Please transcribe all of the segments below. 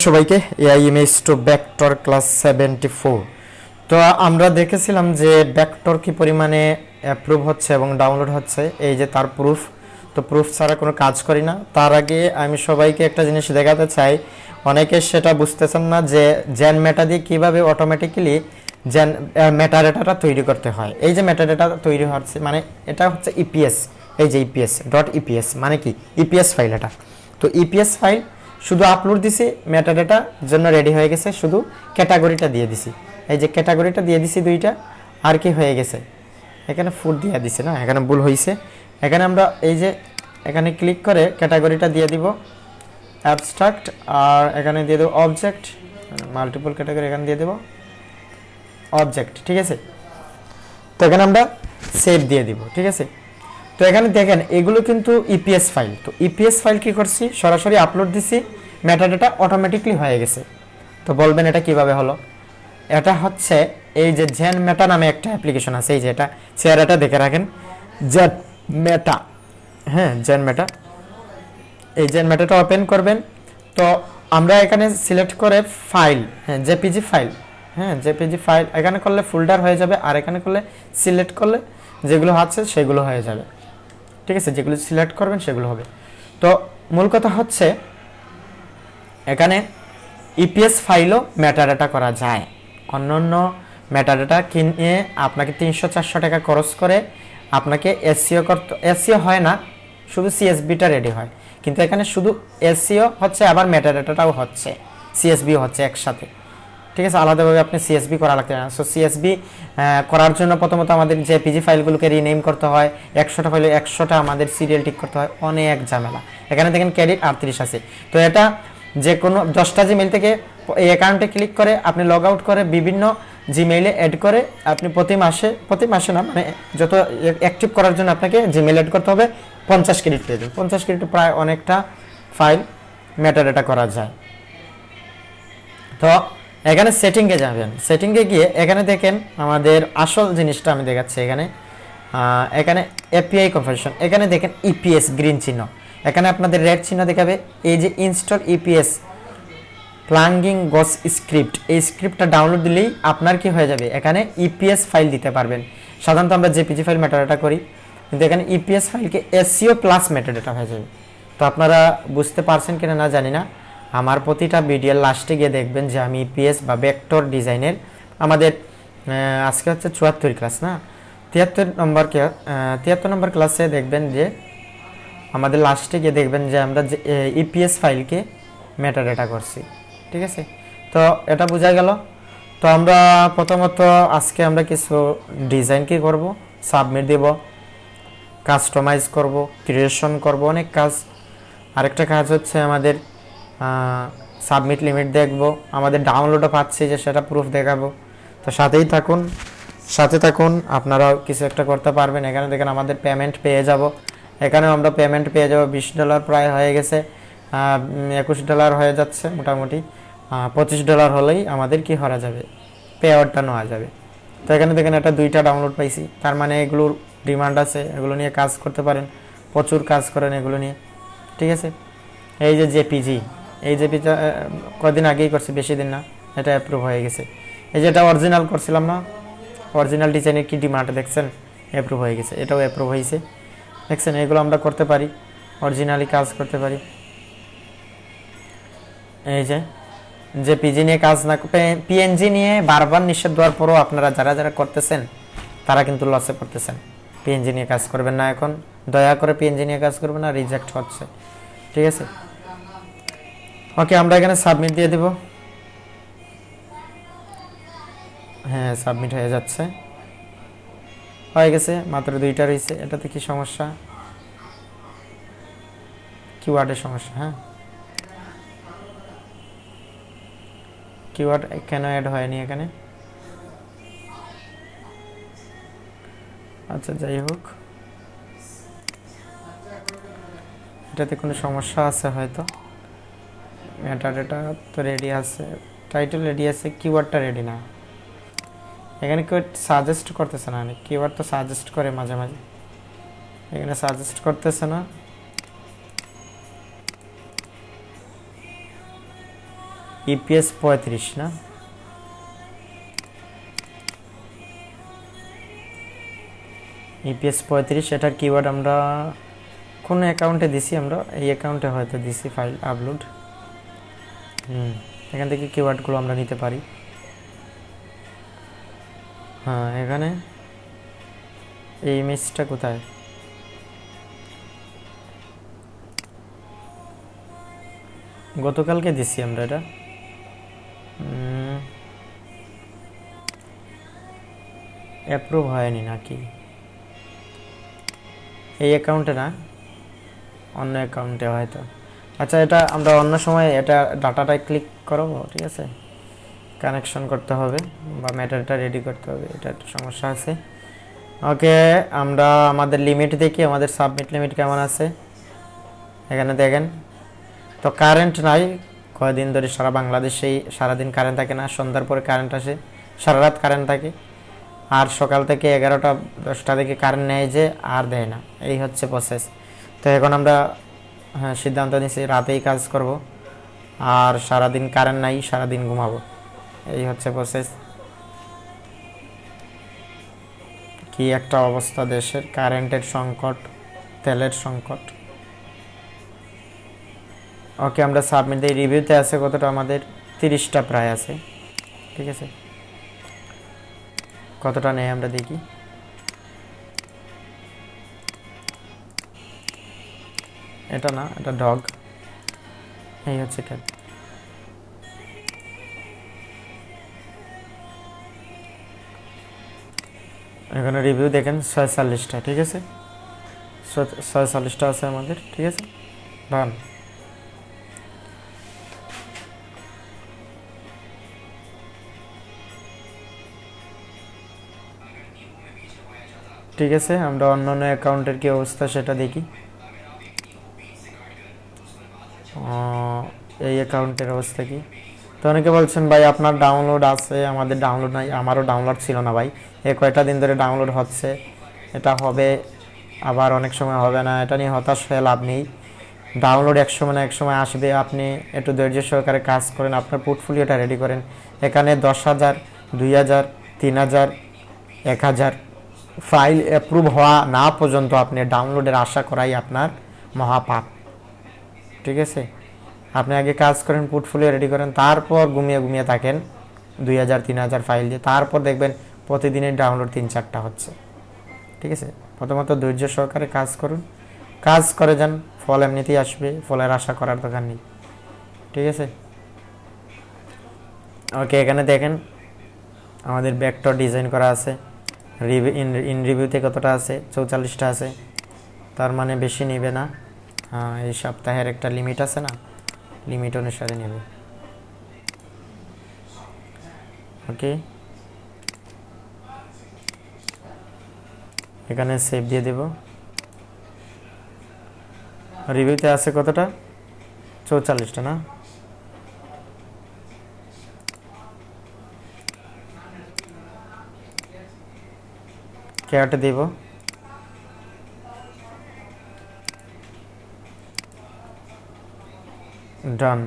সবাইকে AIMS two vector class 74। তো আমরা দেখেছিলাম যে ভেক্টর কি পরিমাণে অ্যাপ্রুভ হচ্ছে এবং ডাউনলোড হচ্ছে, এই যে তার প্রুফ। তো প্রুফ ছাড়া কোনো কাজ করি না। তার আগে আমি সবাইকে একটা জিনিস দেখাতে চাই, অনেকে সেটা বুঝতেছেন না যে জেন মেটা দিয়ে কীভাবে অটোমেটিক্যালি জেন মেটাডেটাটা তৈরি করতে হয়। এই যে মেটাডেটা তৈরি হচ্ছে মানে এটা হচ্ছে ইপিএস, এই যে ইপিএস ডট ইপিএস মানে কি ইপিএস ফাইল। এটা তো ইপিএস ফাইল শুধু আপলোড দিছি, মেটাডাটা জন্য রেডি হয়ে গেছে, শুধু ক্যাটাগরিটা দিয়ে দিছি। এই যে ক্যাটাগরিটা দিয়ে দিছি দুইটা, আর কি হয়ে গেছে এখানে ফুড দিয়ে দিছে না, এখানে ভুল হয়েছে। এখানে আমরা এই যে এখানে ক্লিক করে ক্যাটাগরিটা দিয়ে দিব অ্যাবস্ট্রাক্ট, আর এখানে দিয়ে দেবো অবজেক্ট, মাল্টিপল ক্যাটাগরি এখানে দিয়ে দেবো অবজেক্ট, ঠিক আছে। তো এখানে আমরা সেভ দিয়ে দিব, ঠিক আছে। তো এখানে দেখেন এগুলো কিন্তু ইপিএস ফাইল। তো ইপিএস ফাইল কি করছি, সরাসরি আপলোড দিছি, মেটাডাটা অটোমেটিকলি হয়ে গেছে। তো বলবেন এটা কিভাবে হলো? এটা হচ্ছে এই যে জেন মেটা নামে একটা অ্যাপ্লিকেশন আছে, এই যে এটা চেহারাটা দেখে রাখেন, জেন মেটা। হ্যাঁ, জেন মেটা। এই জেন মেটাটা ওপেন করবেন। তো আমরা এখানে সিলেক্ট করে ফাইল, হ্যাঁ জেপিজি ফাইল, হ্যাঁ জেপিজি ফাইল এখানে করলে ফোল্ডার হয়ে যাবে, আর এখানে করলে সিলেক্ট করলে যেগুলো আছে সেগুলো হয়ে যাবে, ঠিক আছে। যেগুলো সিলেক্ট করবেন সেগুলো হবে। তো মূল কথা হচ্ছে এখানে ইপিএস ফাইলও মেটাডাটা করা যায়। অন্য মেটাডাটা কিনে আপনাকে 300-400 টাকা খরচ করে আপনাকে এসইও করতে, এসইও হয় না, শুধু সিএসবিটা রেডি হয়। কিন্তু এখানে শুধু এসইও হচ্ছে, আবার মেটাডাটাটাও হচ্ছে, সিএসবিও হচ্ছে একসাথে, ঠিক আছে। আলাদাভাবে আপনি সিএসবি করা লাগবে না। সো সিএসবি করার জন্য প্রথমত আমাদের জেপিজি ফাইলগুলোকে রিনেম করতে হয়, 100টা ফাইলে 100টা আমাদের সিরিয়াল ঠিক করতে হয়, অনেক ঝামেলা। এখানে দেখেন ক্রেডিট 38 আছে। তো এটা যে কোনো 10টা জিমেইল থেকে এই অ্যাকাউন্টে ক্লিক করে আপনি লগ আউট করে বিভিন্ন জিমেইলে অ্যাড করে আপনি প্রতি মাসে না মানে যত অ্যাক্টিভ করার জন্য আপনাকে জিমেইল অ্যাড করতে হবে, 50 ক্রেডিট পেয়ে যাবেন। 50 ক্রেডিট প্রায় অনেকটা ফাইল মেটাডাটা করা যায়। তো এখানে সেটিংয়ে যাবেন, সেটিংয়ে গিয়ে এখানে দেখেন আমাদের আসল জিনিসটা আমি দেখাচ্ছি। এখানে এপিআই কনফিগারেশন, এখানে দেখেন ইপিএস গ্রিন চিহ্ন, এখানে আপনাদের রেড চিহ্ন দেখাবে। এই যে ইনস্টল ইপিএস প্লাঙ্গিং গস স্ক্রিপ্ট, এই স্ক্রিপ্টটা ডাউনলোড দিলেই আপনার কি হয়ে যাবে, এখানে ইপিএস ফাইল দিতে পারবেন। সাধারণত আমরা জেপিজি ফাইল মেটাডাটা করি, কিন্তু এখানে ইপিএস ফাইলকে এসইও প্লাস মেটাডাটা হয়ে যাবে। তো আপনারা বুঝতে পারছেন কিনা না জানি না, আমার প্রতিটা ভিডিওর লাস্টে গিয়ে দেখবেন যে আমি ইপিএস বা ভেক্টর ডিজাইনের আমাদের আজকে হচ্ছে 74 ক্লাস না, 73 নম্বর ক্লাসে দেখবেন যে আমাদের লাস্টে গিয়ে দেখবেন যে আমরা ইপিএস ফাইলকে মেটাডাটা করছি, ঠিক আছে। তো এটা বোঝা গেল। তো আমরা প্রথমত আজকে আমরা কিছু ডিজাইন কি করব, সাবমিট দেব, কাস্টমাইজ করব, ক্রিয়েশন করব, অনেক কাজ। আরেকটা কাজ হচ্ছে আমাদের সাবমিট লিমিট দেখব, আমাদের ডাউনলোডও পাচ্ছি যে সেটা প্রুফ দেখাবো। তো সাথে থাকুন, আপনারাও কিছু একটা করতে পারবেন। এখানে দেখেন আমাদের পেমেন্ট পেয়ে যাব, এখানেও আমরা পেমেন্ট পেয়ে যাব। $20 প্রায় হয়ে গেছে, $21 হয়ে যাচ্ছে মোটামুটি। $25 হলেই আমাদের কি করা যাবে, পে আউটটা নেওয়া যাবে। তো এখানে দেখেন এটা 2টা ডাউনলোড পাইছি, তার মানে এগুলোর ডিমান্ড আছে, এগুলো নিয়ে কাজ করতে পারেন, প্রচুর কাজ করেন এগুলো নিয়ে, ঠিক আছে। এই যে জেপিজি, এই জেপিটা কদিন আগেই করছি, বেশি দিন না, এটা অ্যাপ্রুভ হয়ে গেছে। এই যে এটা অরিজিনাল করছিলাম না, অরিজিনাল ডিজাইনের কি ডিমান্ড দেখছেন, অ্যাপ্রুভ হয়ে গেছে, এটাও অ্যাপ্রুভ হয়েছে, দেখছেন। এগুলো আমরা করতে পারি, অরিজিনালি কাজ করতে পারি। এই যে জেপিজি নিয়ে কাজ না, পিএনজি নিয়ে বারবার নিষেধ দেওয়ার পরও আপনারা যারা করতেছেন তারা কিন্তু লসে পড়তেছেন। পিএনজি নিয়ে কাজ করবেন না, এখন দয়া করে পিএনজি নিয়ে কাজ করবেন না, রিজেক্ট হচ্ছে, ঠিক আছে। ওকে, আমরা এখানে সাবমিট দিয়ে দেব। হ্যাঁ, সাবমিট হয়ে যাচ্ছে, হয়ে গেছে, মাত্র 2টা রয়েছে। এটাতে কি সমস্যা, কিওয়ার্ডের সমস্যা। হ্যাঁ, কিওয়ার্ড কেন অ্যাড হয়নি এখানে, আচ্ছা যাই হোক, এটাতে কোনো সমস্যা আছে হয়তো। মেটাডাটা তো রেডি আছে, টাইটেল রেডি আছে, কিওয়ার্ডটা রেডি না। এখানে কেউ সাজেস্ট করতেছে না, কিওয়ার্ড তো সাজেস্ট করে মাঝে মাঝে, এখানে সাজেস্ট করতেছে না। ইপিএস 35 না, ইপিএস 35 এটার কিওয়ার্ড আমরা কোন অ্যাকাউন্টে দিছি, আমরা এই অ্যাকাউন্টে হয়তো দিছি ফাইল আপলোড। এখান থেকে কিওয়ার্ডগুলো আমরা নিতে পারি। হ্যাঁ, এখানে এই ইমেজটা কোথায়, গতকালকে দিছি আমরা এটা। অ্যাপ্রুভ হয়নি নাকি এই অ্যাকাউন্টে, না অন্য অ্যাকাউন্টে হয়তো। আচ্ছা, এটা আমরা অন্য সময় এটা ডাটাটায় ক্লিক করবো, ঠিক আছে, কানেকশন করতে হবে বা ম্যাটারটা রেডি করতে হবে, এটা একটা সমস্যা আছে। ওকে, আমরা আমাদের লিমিট দেখি, আমাদের সাবমিট লিমিট কেমন আছে এখানে দেখেন। তো কারেন্ট নাই কয়দিন ধরে, সারা বাংলাদেশেই সারাদিন কারেন্ট থাকে না, সন্ধ্যার পরে কারেন্ট আসে, সারা রাত কারেন্ট থাকে, আর সকাল থেকে 11টা 10টা থেকে কারেন্ট নেয় যে আর দেয় না, এই হচ্ছে প্রসেস। তো এখন আমরা সিদ্ধান্ত নিয়েছি রাতেই কাজ করব, আর সারাদিন কারেন্ট নাই, সারাদিন ঘুমাবো, এই হচ্ছে প্রসেস। কি একটা অবস্থা দেশের, কারেন্টের সংকট, তেলের সংকট। ওকে, আমরা সাবমিট দিই। রিভিউতে আছে কতটা, আমাদের 30টা প্রায় আছে, ঠিক আছে, কতটা নেই আমরা দেখি। এটা না, এটা ডগ, এই হচ্ছে ক্যাট। এখানে রিভিউ দেখেন 46টা, ঠিক আছে, 46টা আছে আমাদের, ঠিক আছে, ডান। ঠিক আছে, আমরা অন্যান্য অ্যাকাউন্টের কি অবস্থা সেটা দেখি। এই অ্যাকাউন্টের অবস্থা কি, তো অনেকে বলছেন ভাই আপনার ডাউনলোড আছে, আমাদের ডাউনলোড নাই। আমারও ডাউনলোড ছিল না ভাই, কয়টা দিন ধরে ডাউনলোড হচ্ছে, এটা হবে আবার অনেক সময় হবে না, এটা নিয়ে হতাশ হয়ে লাভ নেই। ডাউনলোড এক সময় না এক সময় আসবে, আপনি একটু ধৈর্য সহকারে কাজ করেন, আপনার পোর্টফোলিওটা রেডি করেন। এখানে 10,000, 2,000, 3,000, 1,000 ফাইল অ্যাপ্রুভ হওয়া না পর্যন্ত আপনি ডাউনলোডের আশা করাই আপনার মহাপাপ, ঠিক আছে। আপনি আগে কাজ করেন, পোর্টফোলিও রেডি করেন, তারপর ঘুমিয়ে ঘুমিয়ে থাকেন 2,000, 3,000 ফাইল দিয়ে, তারপর দেখবেন প্রতিদিনের ডাউনলোড 3-4টা হচ্ছে, ঠিক আছে। প্রথমত ধৈর্য সহকারে কাজ করুন, কাজ করে যান, ফল এমনিতেই আসবে, ফলের আশা করার দরকার নেই, ঠিক আছে। ওকে, এখানে দেখেন আমাদের ভেক্টর ডিজাইন করা আছে। ইন রিভিউতে কতটা আছে, 44টা আছে, তার মানে বেশি নেবে না। হ্যাঁ, এই সপ্তাহের একটা লিমিট আছে না, লিমিট অনুসারে নেবে। ওকে, এখানে সেভ দিয়ে দেব। রিভিউতে আছে কতটা, 44টা না, কেয়ারটা দেব। ডান,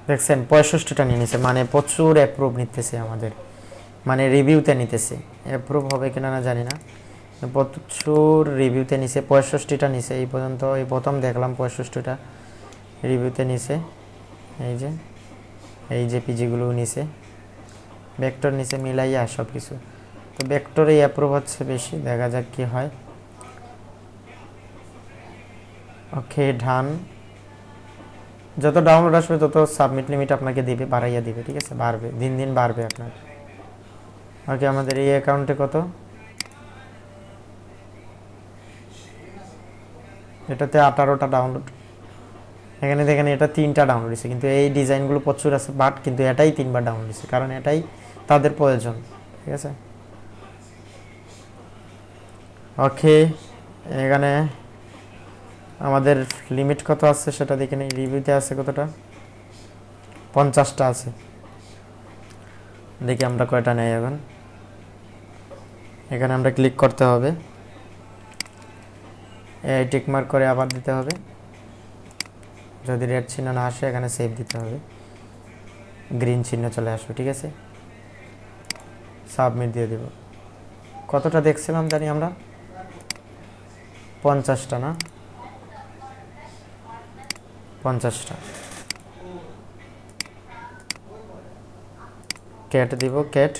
দেখছেন 65টা নিয়ে নিছে, মানে প্রচুর অ্যাপ্রুভ নিতেছে আমাদের, মানে রিভিউতে নিতেছে, অ্যাপ্রুভ হবে কিনা না জানি না, প্রচুর রিভিউতে নিছে, 65টা নিছে এই পর্যন্ত। এই প্রথম দেখলাম 65টা রিভিউতে নিছে। এই যে পিজিগুলো নিছে, ভেক্টর নিচে মিলাইয়া সব কিছু। তো ভেক্টরেই অ্যাপ্রুভ হচ্ছে বেশি, দেখা যাক কি হয়। ওকে, ডান। যত ডাউনলোড আসবে তত সাবমিট লিমিট আপনাকে দিবে, বাড়াইয়া দিবে, ঠিক আছে, বাড়বে, দিন দিন বাড়বে আপনার। ওকে, আমাদের এই অ্যাকাউন্টে কত, এটাতে 18টা ডাউনলোড। এখানে দেখেন এটা 3টা ডাউনলোড হয়েছে, কিন্তু এই ডিজাইনগুলো প্রচুর আছে, বাট কিন্তু এটাই 3বার ডাউনলোড হয়েছে, কারণ এটাই তাদের প্রয়োজন, ঠিক আছে। ওকে, এখানে আমাদের লিমিট কত আছে সেটা দেখে নিই। রিভিউতে আছে কতটা, 50টা আছে, দেখি আমরা কয়টা নেই। এখন এখানে আমরা ক্লিক করতে হবে, টিক মার্ক করে আবার দিতে হবে, যদি রেড চিহ্ন না আসে এখানে সেভ দিতে হবে, গ্রিন চিহ্ন চলে আসবে, ঠিক আছে। সাবমিট দিয়ে দিব। কতটা দেখছিলাম জানি আমরা, 50টা না, 50টা। ক্যাট দিব, ক্যাট,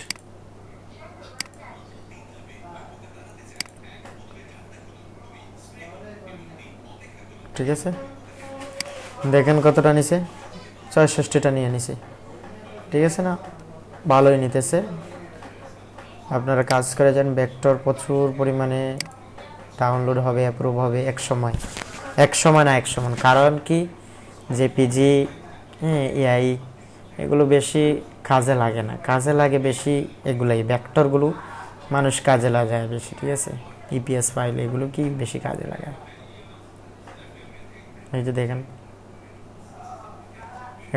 ঠিক আছে। দেখেন কতটা নিছে, 64টা নিয়ে নিছে, ঠিক আছে না, ভালোই নিতেছে। আপনারা কাজ করে যান, ভেক্টর প্রচুর পরিমাণে ডাউনলোড হবে, অ্যাপ্রুভ হবে এক সময় না এক সময়। কারণ কি, জেপিজি, এআই এগুলো বেশি কাজে লাগে না, কাজে লাগে বেশি এগুলাই, ভেক্টরগুলো মানুষ কাজে লাগায় বেশি, ঠিক আছে। ইপিএস ফাইল এগুলো কি বেশি কাজে লাগায়। এই যে দেখেন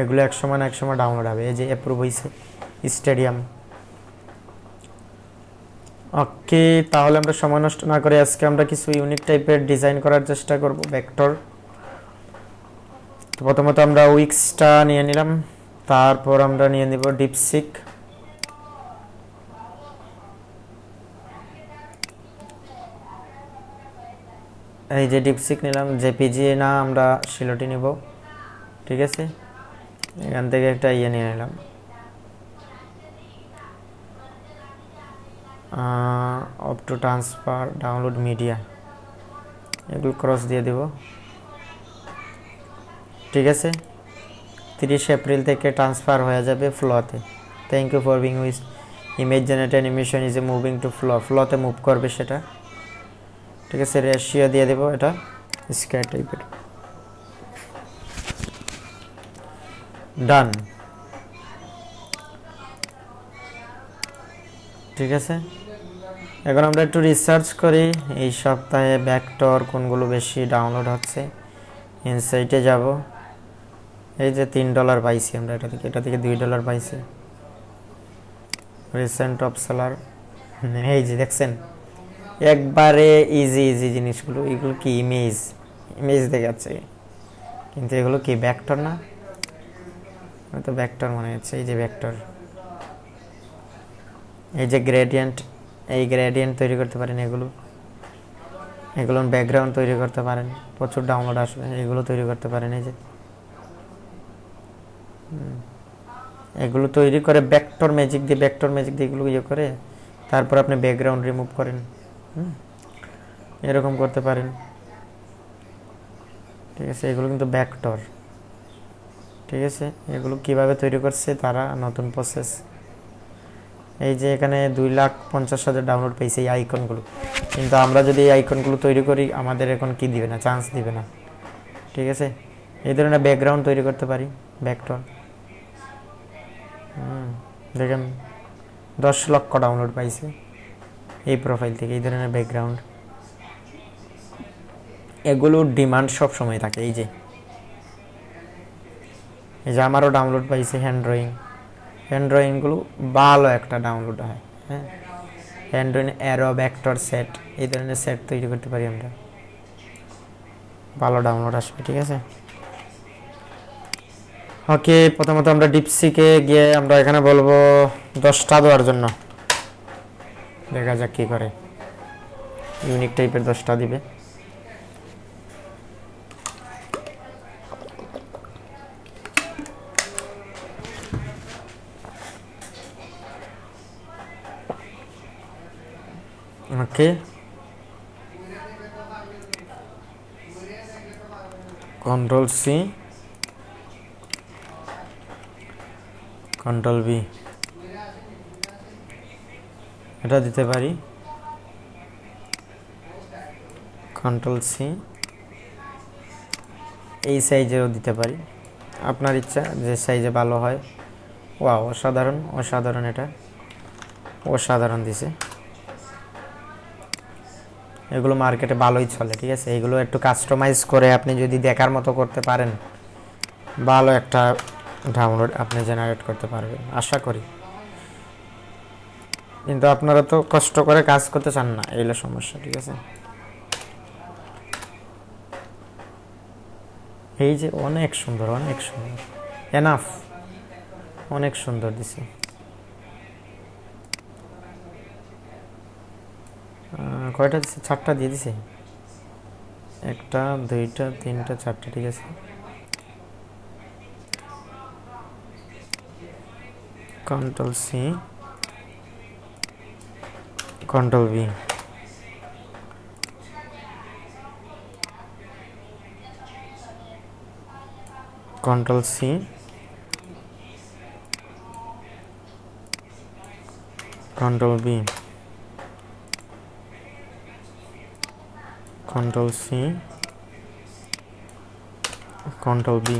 এগুলো এক সময় না এক সময় ডাউনলোড হবে। এই যে অ্যাপ্রুভ হয়েছে স্টেডিয়াম। ওকে, তাহলে আমরা সময় নষ্ট না করে আজকে আমরা কিছু ইউনিক টাইপের ডিজাইন করার চেষ্টা করব ভেক্টর। তো প্রথমত আমরা উইক্সটা নিয়ে নিলাম, তারপর আমরা নিয়ে নিব ডিপসিক, এই যে ডিপসিক নিলাম। জেপিজি না, আমরা শিলটি নিব, ঠিক আছে। এখান থেকে একটা ইয়ে নিয়ে নিলাম, অপ টু ট্রান্সফার ডাউনলোড মিডিয়া, এগুলো ক্রস দিয়ে দিব, ঠিক আছে। 30 এপ্রিল থেকে ট্রান্সফার হয়ে যাবে ফ্লোতে। Thank you for being with image generate animation is a moving to ফ্লোতে মুভ করবে সেটা, ঠিক আছে। রেশিও দিয়ে দেবো, এটা স্কয়ার টাইপের, ডান, ঠিক আছে। এখন আমরা একটু রিসার্চ করি এই সপ্তাহে ভেক্টর কোনগুলো বেশি ডাউনলোড হচ্ছে। ইনসাইটে যাব, এই যে $3 পাইছি আমরা, এটা থেকে $2 পাইছি। রিসেন্ট অফ সেলার, এই যে দেখছেন একবারে ইজি জিনিসগুলো। এগুলো কি ইমেজ দেখাচ্ছে, কিন্তু এগুলো কি ভেক্টর না, তো ভেক্টর মনে হচ্ছে। এই যে ভেক্টর, এই যে গ্রেডিয়েন্ট, এই গ্রেডিয়েন্ট তৈরি করতে পারেন, এগুলো ব্যাকগ্রাউন্ড তৈরি করতে পারেন, প্রচুর ডাউনলোড আসবে। এগুলো তৈরি করতে পারেন, এই যে এগুলো তৈরি করে ভেক্টর ম্যাজিক দিয়ে এগুলো ইয়ে করে তারপর আপনি ব্যাকগ্রাউন্ড রিমুভ করেন, এরকম করতে পারেন, ঠিক আছে। এগুলো কিন্তু ভেক্টর, ঠিক আছে। এগুলো কিভাবে তৈরি করছে তারা, নতুন প্রসেস। এই যে এখানে 2,50,000 ডাউনলোড পেয়েছে এই আইকনগুলো, কিন্তু আমরা যদি এই আইকনগুলো তৈরি করি আমাদের এখন কি দিবে না, চান্স দিবে না, ঠিক আছে। এই ধরনের ব্যাকগ্রাউন্ড তৈরি করতে পারি, ভেক্টর। দেখেন 10 লক্ষ ডাউনলোড পাইছে এই প্রোফাইল থেকে, এই ধরনের ব্যাকগ্রাউন্ড। এগুলোর ডিমান্ড সব সময় থাকে। এই যে আমারও ডাউনলোড পাইছে হ্যান্ড ড্রয়িংগুলো ভালো একটা ডাউনলোড হয়, হ্যাঁ। Hand drawing, arrow, vector set, এই ধরনের সেট তৈরি করতে পারি আমরা, ভালো ডাউনলোড আসবে, ঠিক আছে। ওকে, প্রথমত আমরা ডিপসিকে গিয়ে আমরা এখানে বলবো 10টা দেওয়ার জন্য, দেখা যাক কি করে। ইউনিক টাইপের 10টা দিবে। ওকে, Ctrl+C, Ctrl+V, এটা দিতে পারি। Ctrl+C, এই সাইজেরও দিতে পারি, আপনার ইচ্ছা যে সাইজে ভালো হয়। ওয়াও, অসাধারণ, এটা অসাধারণ দিছে। এগুলো মার্কেটে ভালোই চলে, ঠিক আছে। এগুলো একটু কাস্টমাইজ করে আপনি যদি দেখার মতো করতে পারেন, ভালো একটা ডাউনলোড আপনি জেনারেট করতে পারবেন আশা করি। কিন্তু আপনারা তো কষ্ট করে কাজ করতে চান না, এইগুলো সমস্যা, ঠিক আছে। এই যে অনেক সুন্দর, অনেক সুন্দর, এনাফ, অনেক সুন্দর দিছে। কয়টা দিছে? 4টা দিয়ে দিছে। 1টা 2টা 3টা 4টা, ঠিক আছে। Control C, control V, control C, control V, control C, control V,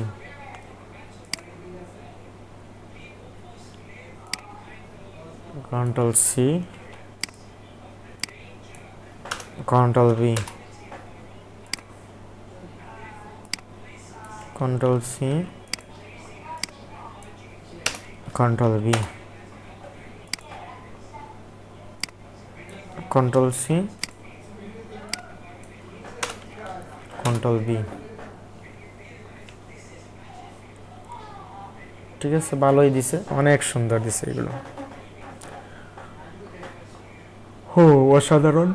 control C, control V, control C, control V, control C, control V. ঠিক আছে, ভালোই দিছে, অনেক সুন্দর দিছে এগুলো। ও অসাধারণ।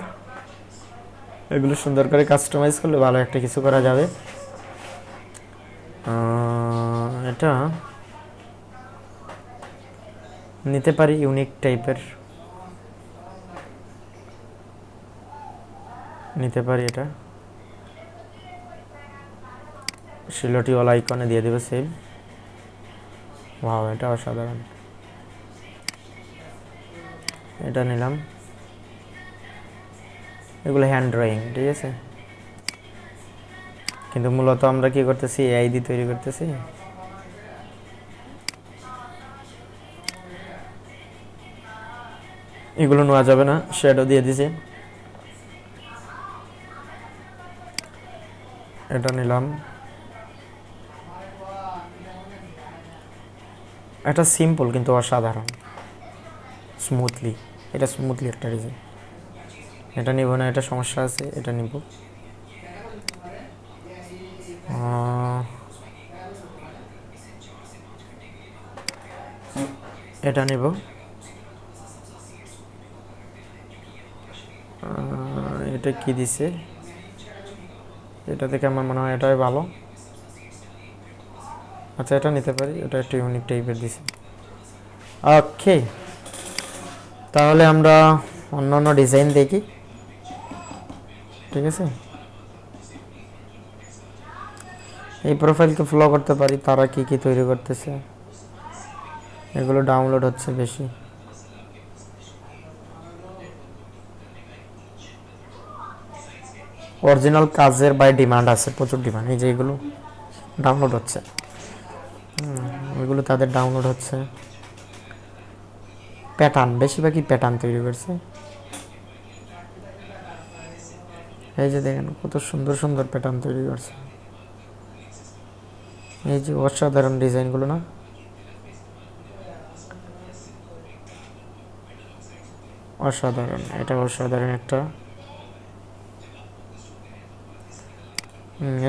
এগুলো সুন্দর করে কাস্টমাইজ করলে ভালো একটা কিছু করা যাবে। এটা নিতে পারি, ইউনিক টাইপের নিতে পারি। এটা শিলটিওয়ালা আইকনে দিয়ে দেবে সেভ। ওয়াও, এটা অসাধারণ। এটা নিলাম। এগুলো হ্যান্ড ড্রয়িং, ঠিক আছে, কিন্তু মূলত আমরা কি করতেছি, এআই দিয়ে তৈরি করতেছি। এগুলো নেওয়া যাবে না, শ্যাডো দিয়ে দিছি। এটা নিলাম। এটা সিম্পল কিন্তু অসাধারণ, স্মুথলি। এটা স্মুথলি একটা ডিজাইন। এটা নিব না, এটা সমস্যা আছে, এটা নিব। এটা নিব। এটা কি দিছে, এটা থেকে আমার মনে হয় এটাই ভালো। আচ্ছা, এটা নিতে পারি, এটা একটা ইউনিক টাইপের দিছে। ওকে, তাহলে আমরা অন্য অন্য ডিজাইন দেখি, ঠিক আছে। এই প্রোফাইলকে ফলো করতে পারি, তারা কি কি তৈরি করতেছে। এগুলো ডাউনলোড হচ্ছে বেশি। অরিজিনাল কাজের বাই ডিমান্ড আছে, প্রচুর ডিমান্ড। এই যে এগুলো ডাউনলোড হচ্ছে, এগুলো তাদের ডাউনলোড হচ্ছে। প্যাটার্ন, বেশিরভাগই প্যাটার্ন তৈরি করছে। এই যে দেখেন কত সুন্দর সুন্দর প্যাটার্ন তৈরি করছে। এই যে অসাধারণ ডিজাইনগুলো না, অসাধারণ। এটা অসাধারণ একটা।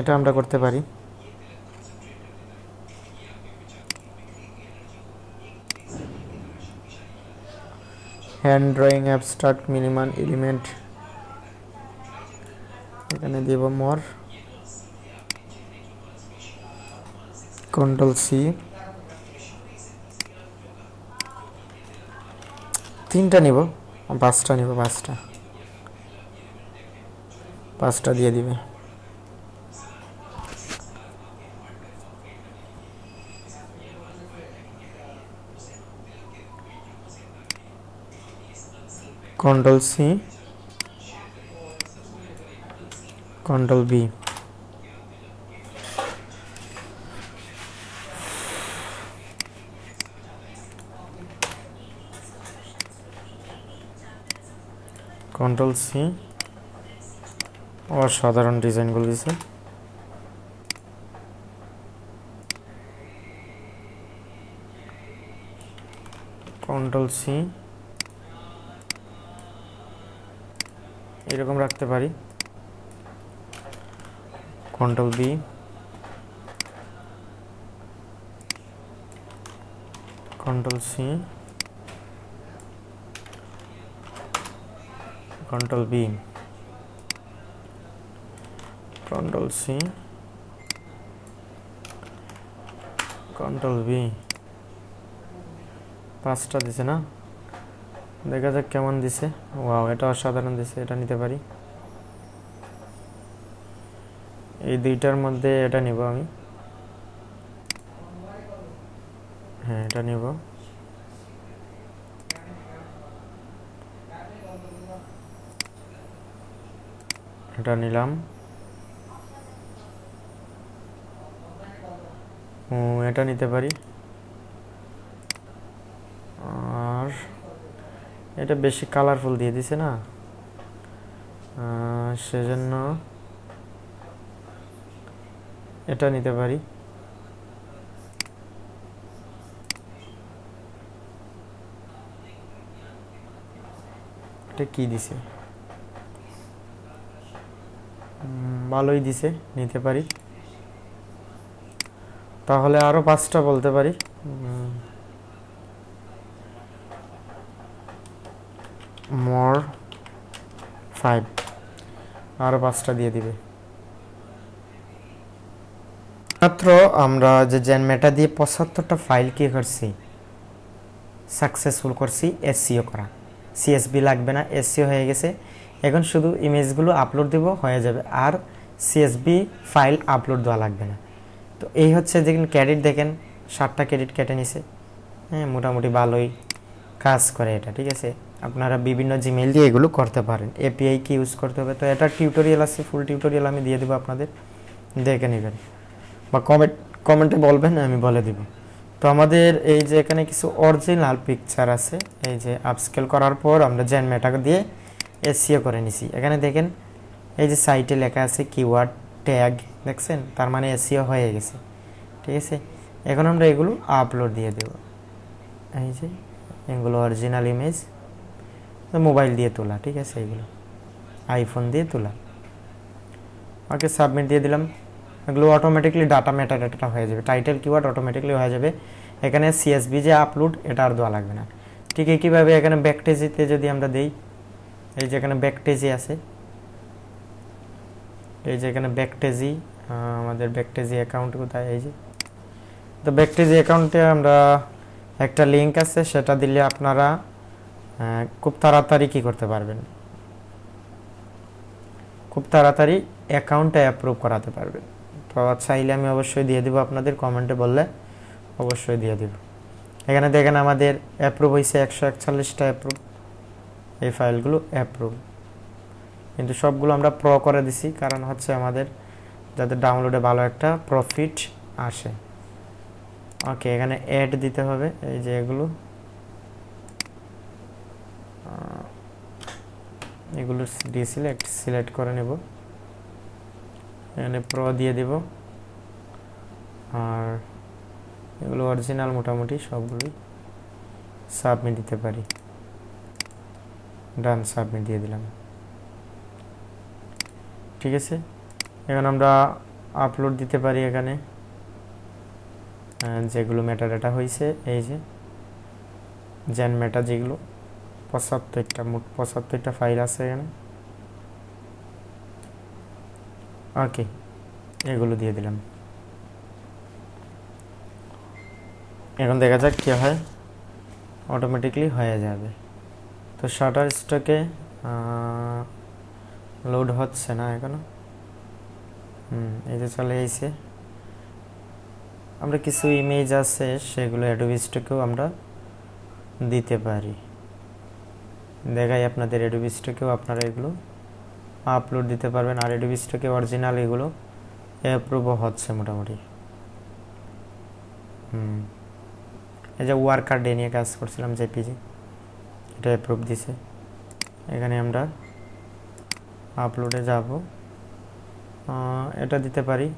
এটা আমরা করতে পারি। Hand drawing abstract minimal element, এখানে দেব মোর, কন্ট্রোল সি। 3টা নিব, 5টা নিব, 5টা দিয়ে দিবে। Control C, control V, control C. অসাধারণ ডিজাইনগুলো দিছে। কন্ট্রোল সি, এরকম রাখতে পারি। Control V, control C, control V, control C, control V, 5টা দিছে না? দেখা যাক কেমন দিছে। ওয়াও, এটা অসাধারণ দিছে, এটা নিতে পারি। এই দুইটার মধ্যে এটা নিব আমি। হ্যাঁ, এটা নিব। এটা নিলাম। এটা নিতে পারি। আর এটা বেশি কালারফুল দিয়ে দিছে না, সেজন্য এটা নিতে পারি। এটা কি দিছে? ভালোই দিছে, নিতে পারি। তাহলে আরো 5টা বলতে পারি। মোর 5, আরো 5টা দিয়ে দিবে। মাত্র আমরা যে জেনমেটা দিয়ে 75টা ফাইল কি করছি, সাকসেসফুল করছি এসইও করা। সিএসবি লাগবে না, এসইও হয়ে গেছে। এখন শুধু ইমেজগুলো আপলোড দেব, হয়ে যাবে। আর সিএসবি ফাইল আপলোড দেওয়া লাগবে না। তো এই হচ্ছে দেখেন ক্রেডিট, দেখেন 7টা ক্রেডিট কেটে নিছে। হ্যাঁ, মোটামুটি ভালোই কাজ করে এটা। ঠিক আছে, আপনারা বিভিন্ন জিমেইল দিয়ে এগুলো করতে পারেন। এপিআই কি ইউজ করতে হবে, তো এটা টিউটোরিয়াল আছে, ফুল টিউটোরিয়াল আমি দিয়ে দেবো আপনাদের, দেখে নেবেন বা কমেন্টে বলবেন, আমি বলে দিব। তো আমাদের এই যে এখানে কিছু অরিজিনাল পিকচার আছে, এই যে আপস্কেল করার পর আমরা জেনমেটা দিয়ে এসইও করে নিছি। এখানে দেখেন এই যে সাইটে লেখা আছে কিওয়ার্ড ট্যাগ, দেখছেন? তার মানে এসইও হয়ে গেছে। ঠিক আছে, এখন আমরা এগুলো আপলোড দিয়ে দেব। এই যে এগুলো অরিজিনাল ইমেজ, মোবাইল দিয়ে তোলা। ঠিক আছে, এগুলো আইফোন দিয়ে তোলা। ওকে, সাবমিট দিয়ে দিলাম। এগুলো অটোমেটিকলি ডাটা মেটাডাটা হয়ে যাবে, টাইটেল কিওয়ার্ড অটোমেটিকলি হয়ে যাবে। এখানে সিএসবি যে আপলোড, এটা আর দেওয়া লাগবে না। ঠিক একইভাবে এখানে ব্যাকটেজিতে যদি আমরা দেই, এই যে এখানে ব্যাকটেজি আছে, এই যে এখানে ব্যাকটেজি, আমাদের ব্যাকটেজি অ্যাকাউন্ট কোথায়, এই যে। তো ব্যাকটেজি অ্যাকাউন্টে আমরা একটা লিঙ্ক আছে, সেটা দিলে আপনারা খুব তাড়াতাড়ি কি করতে পারবেন, খুব তাড়াতাড়ি অ্যাকাউন্টটা অ্যাপ্রুভ করাতে পারবেন। তো চাইলে আমি অবশ্যই দিয়ে দিব, আপনাদের কমেন্টে বললে অবশ্যই দিয়ে দিব। এখানে দেখেন আমাদের অ্যাপ্রুভ হয়েছে 141টা অ্যাপ্রুভ, এই ফাইলগুলো অ্যাপ্রুভ। কিন্তু সবগুলো আমরা প্রো করে দিছি, কারণ হচ্ছে আমাদের যাতে ডাউনলোডে ভালো একটা প্রফিট আসে। ওকে, এখানে অ্যাড দিতে হবে, এই যে এগুলো সিলেক্ট করে নেব। এখানে প্রো দিয়ে দেব, আর এগুলো অরিজিনাল মোটামুটি সবগুলোই। সাবমিট দিতে পারি, ডান, সাবমিট দিয়ে দিলাম। ঠিক আছে, এখন আমরা আপলোড দিতে পারি এখানে যেগুলো মেটাডাটা হয়েছে, এই যে জেনমেটা যেগুলো 75টা, মোট 75টা ফাইল আছে এখানে। ওকে, এগুলো দিয়ে দিলাম। এখন দেখা যাক কি হয়, অটোমেটিকলি হয়ে যাবে। তো শাটার স্টকে লোড হচ্ছে না এখনো। এই যে চলে এসেছে। আমরা কিছু ইমেজ আছে, সেগুলো অ্যাডোবি স্টকেও আমরা দিতে পারি। দেখাই আপনাদের, অ্যাডোবি স্টকেও আপনারা এগুলো আপলোড দিতে পারবেন। আর অ্যাডোবি স্টকে অরিজিনাল এগুলো অ্যাপ্রুভও হচ্ছে মোটামুটি। এই যে ওয়ার্কার ডে নিয়ে কাজ করছিলাম, জেপিজি, এটা অ্যাপ্রুভ দিছে। এখানে আমরা আপলোডে যাব, এটা দিতে পারি,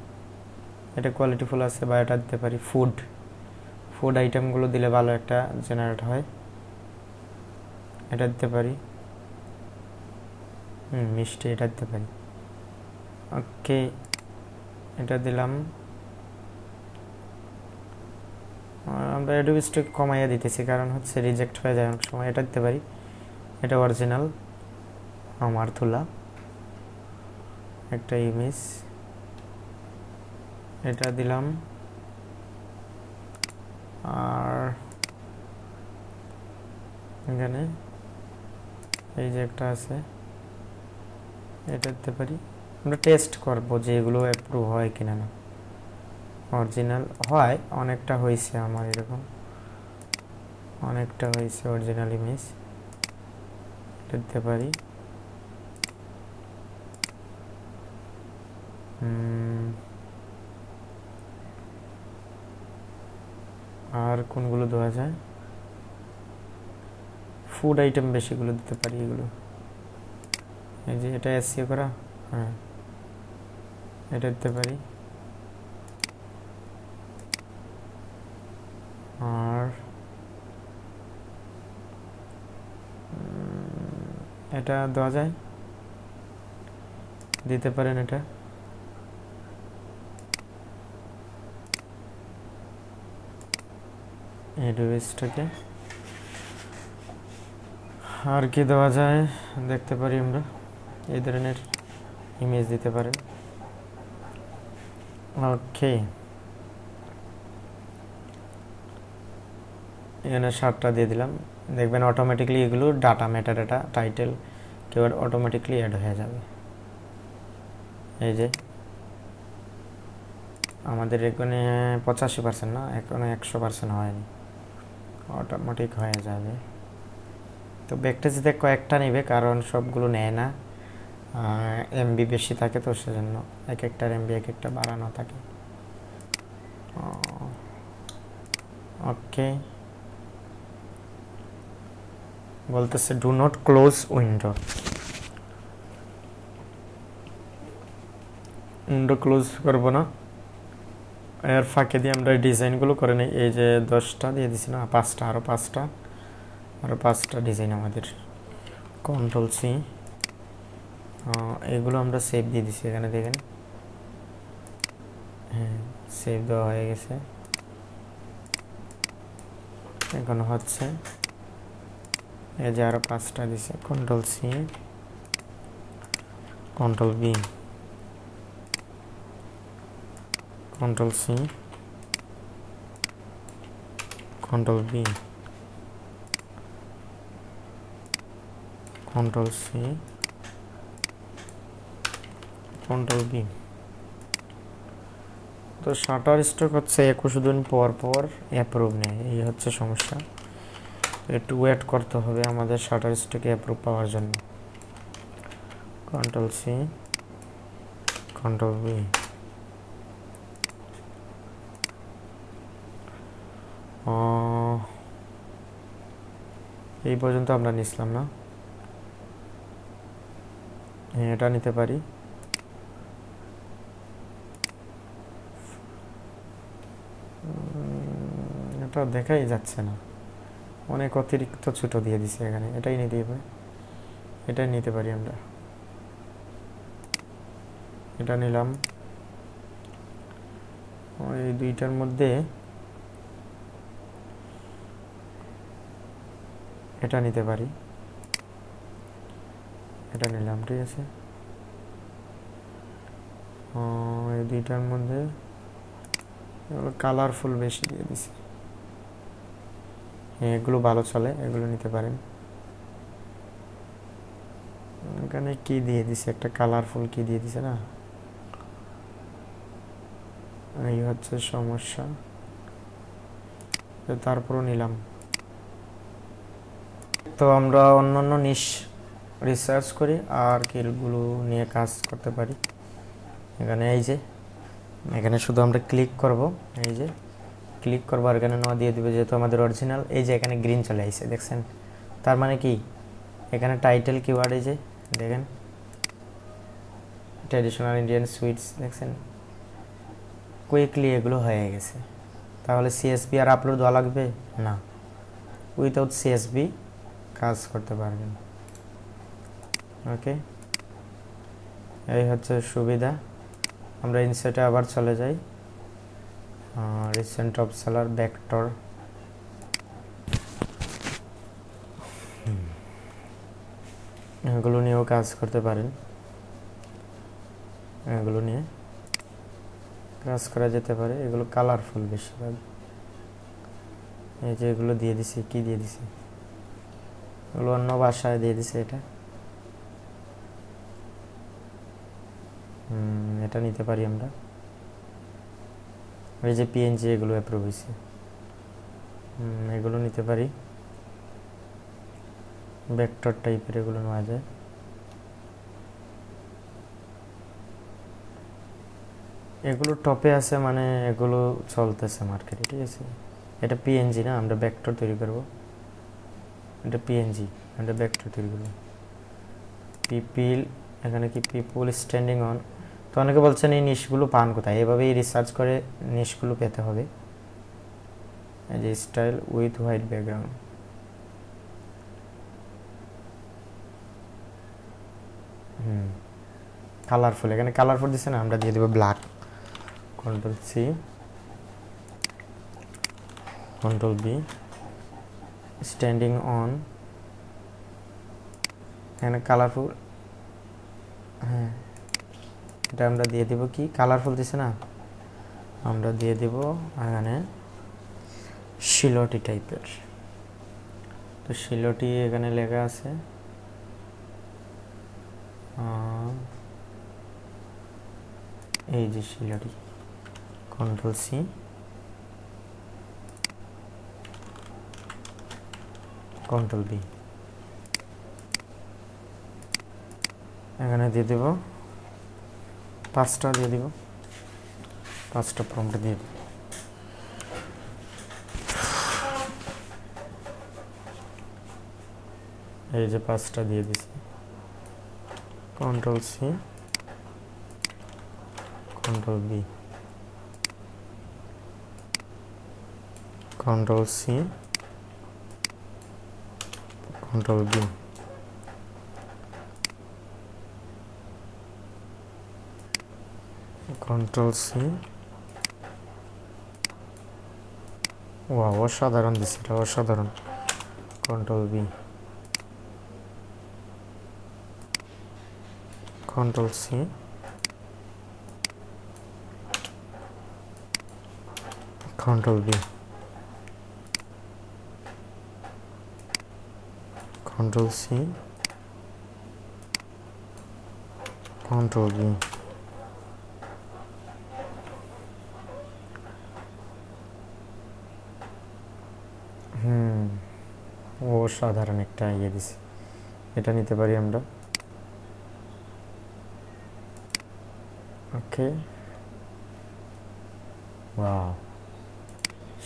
এটা কোয়ালিটিফুল আছে, বা এটা দিতে পারি। ফুড আইটেমগুলো দিলে ভালো একটা জেনারেট হয়, এটা দিতে পারি। মিষ্টি, এটা দিতে পারি। ওকে, এটা দিলাম। আমরা অ্যাডোবি স্টক কমাইয়া দিতেছি, কারণ হচ্ছে রিজেক্ট হয়ে যায় অনেক সময়। এটা দিতে পারি, এটা অরিজিনাল আমার তোলা একটা ইমেজ, এটা দিলাম। আর এখানে এই যে একটা আছে, এটা দিতে পারি। আমরা টেস্ট করব যে এগুলো অ্যাপ্রুভ হয় কিনা না। অরিজিনাল হয়, অনেকটা হয়েছে আমার, এরকম অনেকটা হয়েছে অরিজিনাল ইমেজ, এটা দিতে পারি। আর কোনগুলো দেওয়া যায়? ফুড আইটেম বেশিগুলো দিতে পারি, এগুলো এই যে এটা এসইও করা, হ্যাঁ এটা দিতে পারি। আর এটা দেওয়া যায়, দিতে পারেন এটা। এডোবিসটাকে আর কি দেওয়া যায় দেখতে পারি আমরা, এই ধরনের ইমেজ দিতে পারেন। ওকে, এখানে 7টা দিয়ে দিলাম। দেখবেন অটোমেটিকলি এগুলো data, metadata, title keyword automatically add হয়ে যাবে। এই যে আমাদের এখানে 85% না, এখানে 100% হয়নি, অটোমেটিক হয়ে যাবে। তো ব্যাকটেজে কয়েকটা নেবে, কারণ সবগুলো নেয় না, এমবি বেশি থাকে, তো সেজন্য এক একটার এমবি এক একটা বাড়ানো থাকে। ওকে, বলতেছে do not close window, window close করবো না। এর ফাঁকে দিয়ে আমরা ডিজাইনগুলো করে নিই। এই যে 10টা দিয়ে দিছি না, 5টা, আরও 5টা ডিজাইন আমাদের। কন্ট্রোল সি, এগুলো আমরা সেভ দিয়ে দিছি, এখানে দেখেন, হ্যাঁ সেভ দেওয়া হয়ে গেছে। এখন হচ্ছে এই যে আরও 5টা দিছে। Control C, control V, control C, control V, control C, control V. তো শাটার স্টক হচ্ছে 21 দিন পর পর অ্যাপ্রুভ নেয়, এই হচ্ছে সমস্যা। একটু ওয়েট করতে হবে আমাদের শাটার স্টকে অ্যাপ্রুভ পাওয়ার জন্য। কন্ট্রোল সি, কন্ট্রোল বি, এই পর্যন্ত আমরা নিছিলাম না, হ্যাঁ এটা নিতে পারি। এটা দেখাই যাচ্ছে না, অনেক অতিরিক্ত ছোট দিয়ে দিছে এখানে, এটাই নিতে পারি, এটাই নিতে পারি আমরা, এটা নিলাম। ওই দুইটার মধ্যে এটা নিতে পারি, এটা নিলাম, ঠিক আছে। এই দুইটার মধ্যে কালারফুল বেশি দিয়ে দিছি, এগুলো ভালো চলে, এগুলো নিতে পারেন। এখানে কি দিয়ে দিছে, একটা কালারফুল কি দিয়ে দিছে না, এই হচ্ছে সমস্যা। তারপরও নিলাম। তো আমরা অন্যান্য নিশ রিসার্চ করি আর কিলগুলো নিয়ে কাজ করতে পারি। এখানে এই যে এখানে শুধু আমরা ক্লিক করব, এই যে ক্লিক করব আর এখানে নোয়া দিয়ে দিবে, যেহেতু আমাদের অরিজিনাল। এই যে এখানে গ্রিন চলে আসছে, দেখছেন? তার মানে কি এখানে টাইটেল কিওয়ার্ড, এই যে দেখেন ট্র্যাডিশনাল ইন্ডিয়ান সুইটস, দেখছেন কুইকলি এগুলো হয়ে গেছে। তাহলে সিএসবি আর আপলোড দেওয়া লাগবে না, উইথাউট সিএসবি কাজ করতে পারবেন। ওকে, এই হচ্ছে সুবিধা। আমরা ইনসার্টে আবার চলে যাই, রিসেন্ট টপ সেলার ভেক্টর, এগুলো নিয়েও কাজ করতে পারেন, এগুলো নিয়ে কাজ করা যেতে পারে। এগুলো কালারফুল বেশিরভাগ। এই যে এগুলো দিয়ে দিছি, কি দিয়ে দিছি, এগুলো অন্য ভাষায় দিয়ে দিছে। এটা নিতে পারি আমরা। এই যে পিএনজি এগুলো অ্যাপ্রুভ হয়েছে, এগুলো নিতে পারি। ভেক্টর টাইপের এগুলো নেওয়া যায়। এগুলো টপে আছে, মানে এগুলো চলতেছে মার্কেটে, ঠিক আছে। এটা পিএনজি না, আমরা ভেক্টর তৈরি করব। এটা পিএনজি, আমরা ভেক্টর তৈরি করব। পিপিল, এখানে কি পিপল স্ট্যান্ডিং অন। তো অনেকে বলছেন এই নিশগুলো পান কোথায়, এভাবেই রিসার্চ করে নিশগুলো পেতে হবে। এই যে style with white background, colourful, এখানে কালারফুল দিচ্ছে না, আমরা দিয়ে দেবো black. Control C, control V, standing on, এখানে কালারফুল। হ্যাঁ, এটা আমরা দিয়ে দেব কি, কালারফুল দিছে না, আমরা দিয়ে দেব এখানে শিলটি টাইপের। তো শিলটি এখানে লেখা আছে, এই যে শিলটি। কন্ট্রোল সি, কন্ট্রোল বি, এখানে দিয়ে দেব 5টা দিয়ে দিব, 5টা প্রম্পট দিয়ে দেব। এই যে 5টা দিয়ে দিছি। Control C, control V, control C, control V, control C. Wow, অসাধারণ দিছে এটা, অসাধারণ। Control V, control C, control V, control C, control V. অসাধারণ একটা ইয়ে দিছে, এটা নিতে পারি আমরা। ওকে, ওয়াও,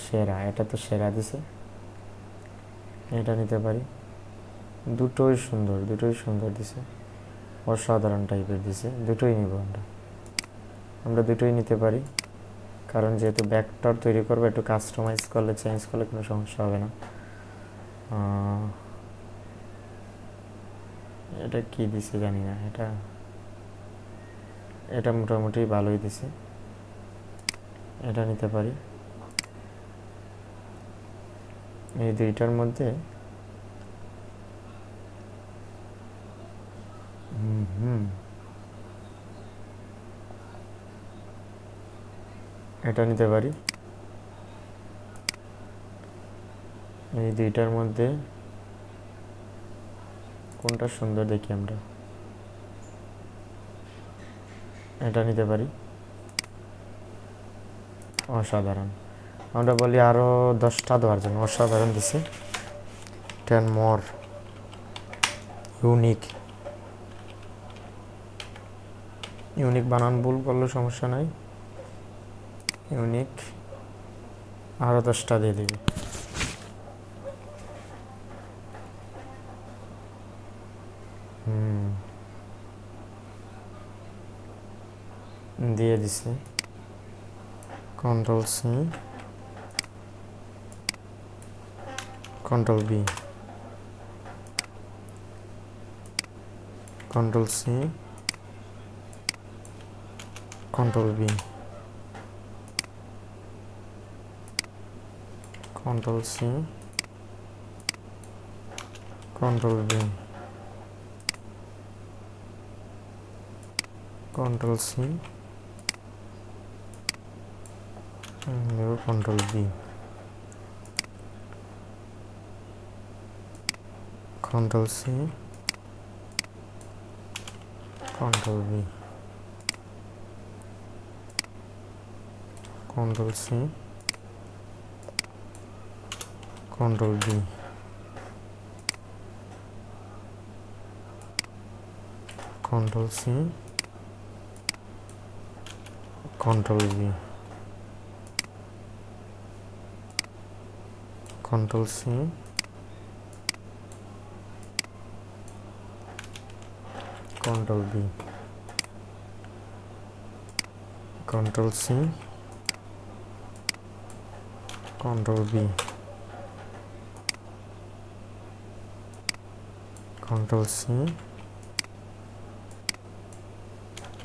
সেরা, এটা তো সেরা দিছে, এটা নিতে পারি। দুটোই সুন্দর, দুটোই সুন্দর দিছে, অসাধারণ টাইপের দিছে, দুটোই নিব আমরা দুটোই নিতে পারি। কারণ যেহেতু ভেক্টর তৈরি করবো, একটু কাস্টমাইজ করলে, চেঞ্জ করলে কোনো সমস্যা হবে না। এটা কি দিছে জানি না, এটা মোটামুটি ভালোই দিছে, এটা নিতে পারি। এই দুইটার মধ্যে এটা নিতে পারি। এই দুইটার মধ্যে কোনটা সুন্দর দেখি আমরা, এটা নিতে পারি। অসাধারণ, আমরা বলি আরো 10টা দেওয়ার জন্য, অসাধারণ দিছে। 10 মোর ইউনিক, ইউনিক বানান ভুল করলে সমস্যা নাই, ইউনিক আরো 10টা দিয়ে দিবি। দিয়ে দিছি। Control C, control V, control C, control V, control C, control V, control C, control V, control C, control V, control C, control V, control C, control V, control C, control V, control C, control V, control C,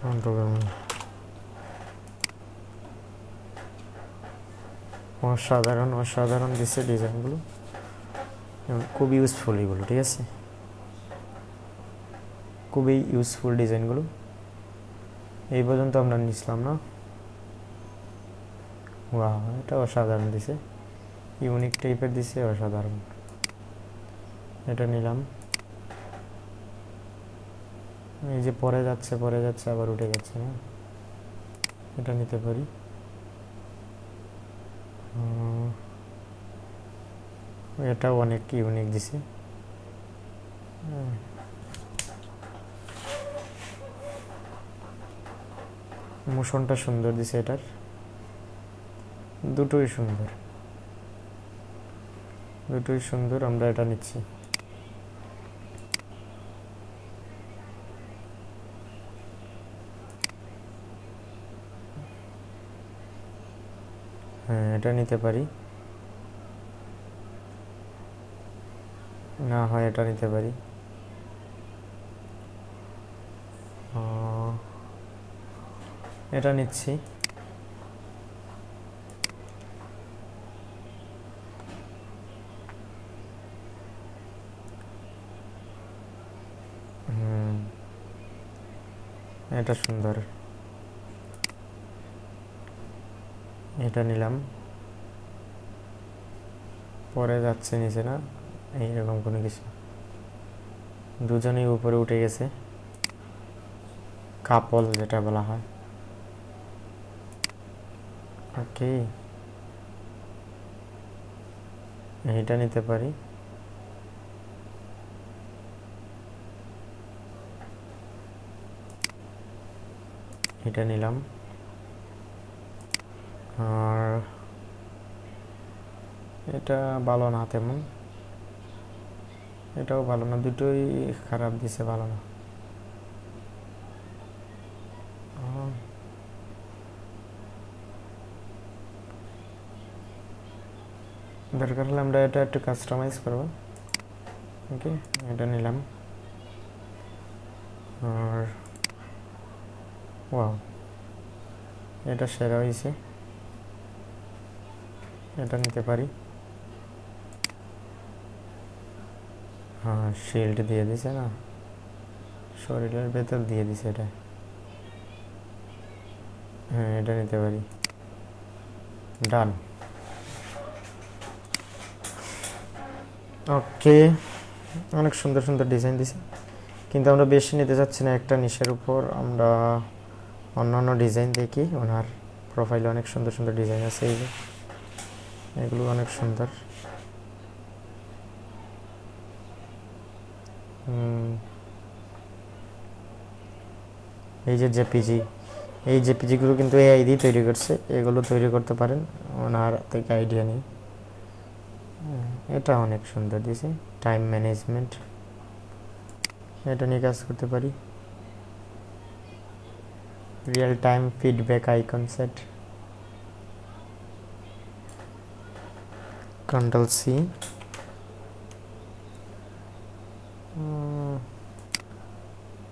control V. অসাধারণ অসাধারণ দিচ্ছে ডিজাইনগুলো, খুব useful এগুলো, ঠিক আছে, খুবই useful ডিজাইনগুলো। এই পর্যন্ত আমরা নিছিলাম না। ওয়াও, এটা অসাধারণ দিছে, ইউনিক টাইপের দিছে, অসাধারণ। এটা নিলাম। এই যে পরে যাচ্ছে আবার উঠে যাচ্ছে না, এটা নিতে পারি। এটাও অনেক ইউনিক দিছে। মোশনটা সুন্দর দিছে, এটার দুটোই সুন্দর, দুটোই সুন্দর। আমরা এটা নিচ্ছি। হ্যাঁ, এটা নিতে পারি, না হয় এটা নিতে পারি। এটা নিচ্ছি। এটা সুন্দর, এটা নিলাম। পরে যাচ্ছে নিচে না, এইরকম কোনো কিছু। দুজনেই উপরে উঠে গেছে, কাপল যেটা বলা হয়। ওকে, এইটা নিতে পারি। এটা নিলাম। আর এটা ভালো না তেমন, এটাও ভালো না, দুটোই খারাপ দিছে, ভালো না। দরকার হলে আমরা এটা একটু কাস্টমাইজ করব। ওকে, এটা নিলাম। আর ওয়াও, এটা সেরা হয়েছে, এটা নিতে পারি। হ্যাঁ, শিল্ড দিয়ে দিছে না, শরীরের ভেতর দিয়ে দিছে এটা। হ্যাঁ, এটা নিতে পারি। ডান। ওকে, অনেক সুন্দর সুন্দর ডিজাইন দিছে, কিন্তু আমরা বেশি নিতে চাচ্ছি না একটা নিশের উপর। আমরা অন্যান্য ডিজাইন দেখি। ওনার প্রোফাইলে অনেক সুন্দর সুন্দর ডিজাইন আছে, এই যে এগুলো অনেক সুন্দর। এই যে জেপিজি, এই জেপিজিগুলো কিন্তু এআই দিয়ে তৈরি করছে, এগুলো তৈরি করতে পারেন, ওনার থেকে আইডিয়া নেই। এটা অনেক সুন্দর দিয়েছে, টাইম ম্যানেজমেন্ট, এটা নিয়ে কাজ করতে পারি। Real time feedback icon set, control C,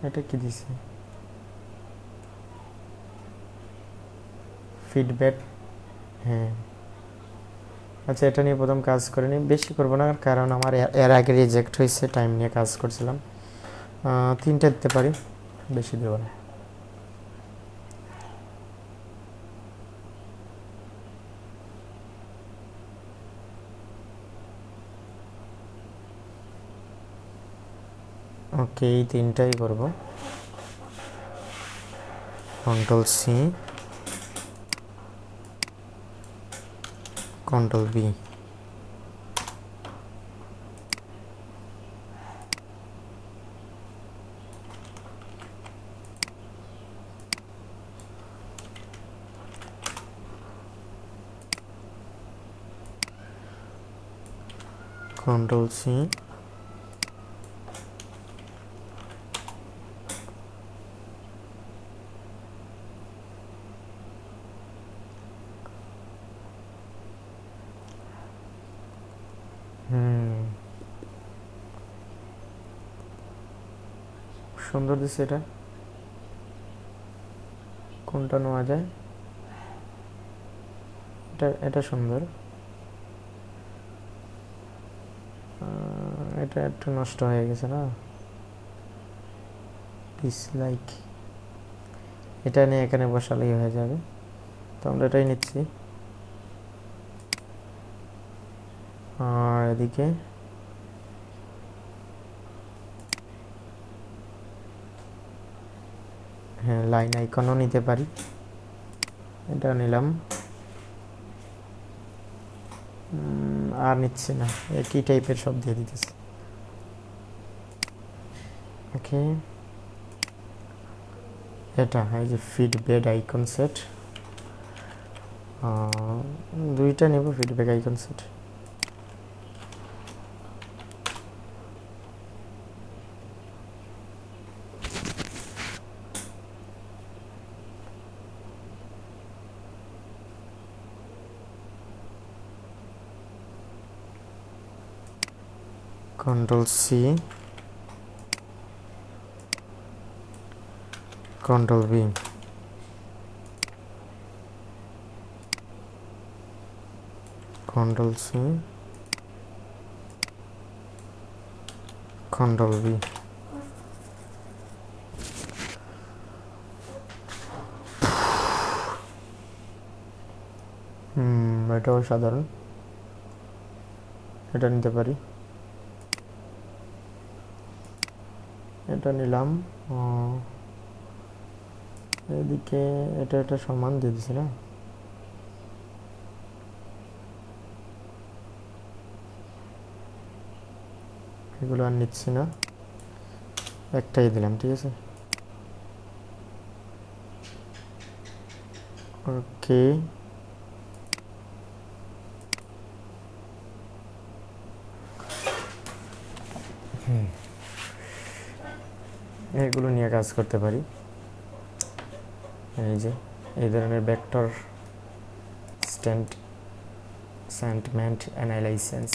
এটা কি দিছে, ফিডব্যাক। হ্যাঁ, আচ্ছা, এটা নিয়ে প্রথম কাজ করে নিই, বেশি করবো না কারণ আমার এর আগে রিজেক্ট হয়েছে, টাইম নিয়ে কাজ করছিলাম। 3টা দিতে পারি, বেশি দেবো না। ওকে, এই 3টাই করব। Control C, control V, control C, সুন্দর দিচ্ছে। এটা কোনটা নেওয়া যায়? এটা সুন্দর। এটা একটু নষ্ট হয়ে গেছে না, ডিসলাইক। এটা নিয়ে এখানে বসালেই হয়ে যাবে, তো আমরা এটাই নিচ্ছি। আর এদিকে হ্যাঁ, লাইন আইকনও নিতে পারি, এটা নিলাম। আর নিচ্ছি না, একই টাইপের সব দিয়ে দিতেছি। ওকে, এটা এই যে ফিডব্যাক আইকন সেট, 2টা নেব feedback icon set. Control C, control V, control C, control V. এটাও সাধারণ, এটা নিতে পারি, এটা নিলাম। এদিকে এটা সমান দিয়ে দিছি না, এগুলো আর নিচ্ছি না, একটাই দিলাম, ঠিক আছে। ওকে, এগুলো নিয়ে কাজ করতে পারি। এই যে এই ধরনের vector statement analysis,